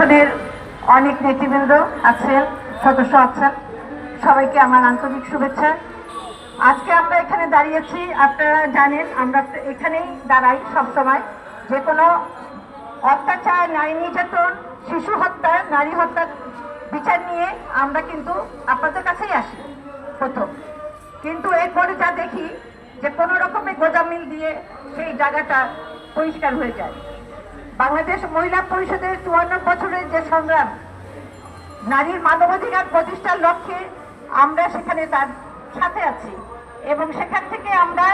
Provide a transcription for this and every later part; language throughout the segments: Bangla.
সংগঠনের অনেক নেতৃবৃন্দ আছেন, সদস্য আছেন, সবাইকে আমার আন্তরিক শুভেচ্ছা। আজকে আমরা এখানে দাঁড়িয়েছি, আপনারা জানেন আমরা এখানেই দাঁড়াই সবসময়। যে কোনো অত্যাচার, নারী নির্যাতন, শিশু হত্যা, নারী হত্যার বিচার নিয়ে আমরা কিন্তু আপনাদের কাছেই আসি প্রথম। কিন্তু এরপরে যা দেখি যে কোনো রকমের গোজামিল দিয়ে সেই জায়গাটা পরিষ্কার হয়ে যায়। বাংলাদেশ মহিলা পরিষদের ৫৪ বছরের যে সংগ্রাম, নারীর মানবাধিকার প্রতিষ্ঠার লক্ষ্যে আমরা সেখানে তার সাথে আছি এবং সেখান থেকে আমরা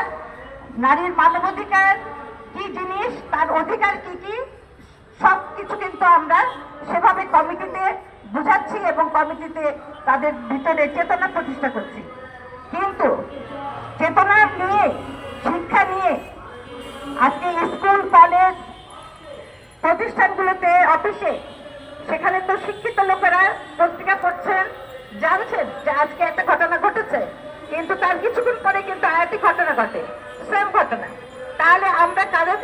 নারীর মানবাধিকার কি জিনিস, তার অধিকার কি কি, সব কিছু কিন্তু আমরা সেভাবে কমিটিতে বুঝাচ্ছি এবং কমিটিতে তাদের ভিতরে চেতনা প্রতিষ্ঠা করছি। কিন্তু চেতনা নিয়ে, শিক্ষা নিয়ে আজকে স্কুল, কলেজ, প্রতিষ্ঠানগুলোতে, অফিসে, সেখানে তো শিক্ষিত লোকেরা পত্রিকা পড়ছেন, জানছেন যে আজকে একটা ঘটনা ঘটেছে, কিন্তু তার কিছুক্ষণ পরে কিন্তু আরেকটি ঘটনা ঘটে, সেম ঘটনা। তাহলে আমরা কাদের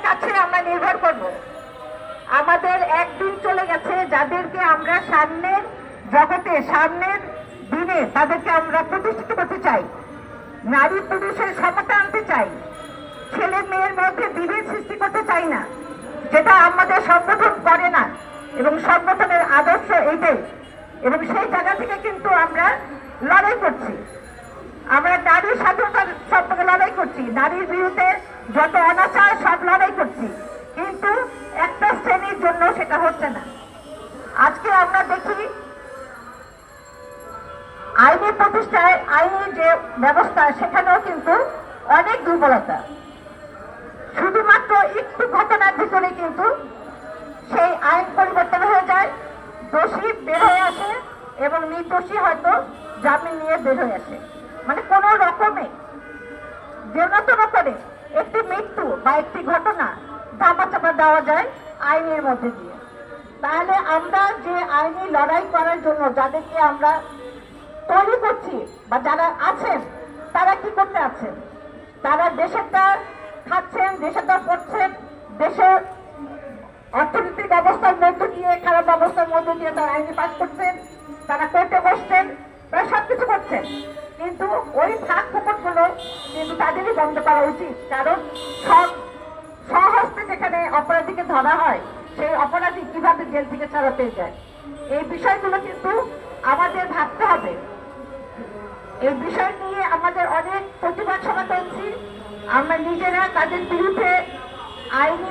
কাছে আমরা নির্ভর করব? আমাদের একদিন চলে গেছে যাদেরকে আমরা সামনের জগতে, সামনের দিনে তাদেরকে আমরা প্রতিষ্ঠিত করতে চাই, নারী পুরুষের সমতা আনতে চাই, ছেলে মেয়ের মধ্যে বিভেদ সৃষ্টি করতে চাই না, যেটা আমাদের সংগঠন করে না এবং সংগঠনের আদর্শ এইটাই। এবং সেই জায়গা থেকে কিন্তু আমরা লড়াই করছি, আমরা নারীর স্বাধীনতার সম্পর্কে লড়াই করছি, নারীর বিরুদ্ধে যত অনাচার সব লড়াই করছি, কিন্তু একটা শ্রেণীর জন্য সেটা হচ্ছে না। আজকে আমরা দেখি আইনি প্রতিষ্ঠায়, আইনি যে ব্যবস্থা, সেখানেও কিন্তু অনেক দুর্বলতা। শুধুমাত্র একটু ঘটনার ভিতরে কিন্তু সেই আইন পরিবর্তন হয়ে যায়, দোষী বের হয়ে আসে এবং নির্দোষী হয়তো জামিন নিয়ে বের হয়ে আসে। মানে কোনো রকমে যেনতন করে একটি মৃত্যু বা একটি ঘটনা ধামাচাপা দেওয়া যায় আইনের মধ্যে দিয়ে। তাহলে আমরা যে আইনি লড়াই করার জন্য যাদেরকে আমরা তৈরি করছি বা যারা আছেন, তারা কি করতে আছেন? তারা দেশেরটা খাচ্ছেন, দেশেরটা করছেন, দেশের অর্থনৈতিক অবস্থার মধ্যে দিয়ে, খারাপ অবস্থার মধ্যে দিয়ে তারা আইনি পাস করছেন, তারা কোর্টে বসছেন, তারা সবকিছু করছেন। কিন্তু ওই ফাঁক ফোকটগুলো কিন্তু তাদেরই বন্ধ করা উচিত, কারণ সব সহস্তে যেখানে অপরাধীকে ধরা হয়, সেই অপরাধী কিভাবে জেল থেকে ছাড়া পেয়ে যায়, এই বিষয়গুলো কিন্তু আমাদের ভাবতে হবে। এই বিষয় নিয়ে আমাদের অনেক প্রতিবাদ সভা করছি, আমরা নিজেরা তাদের বিরুদ্ধে আইনি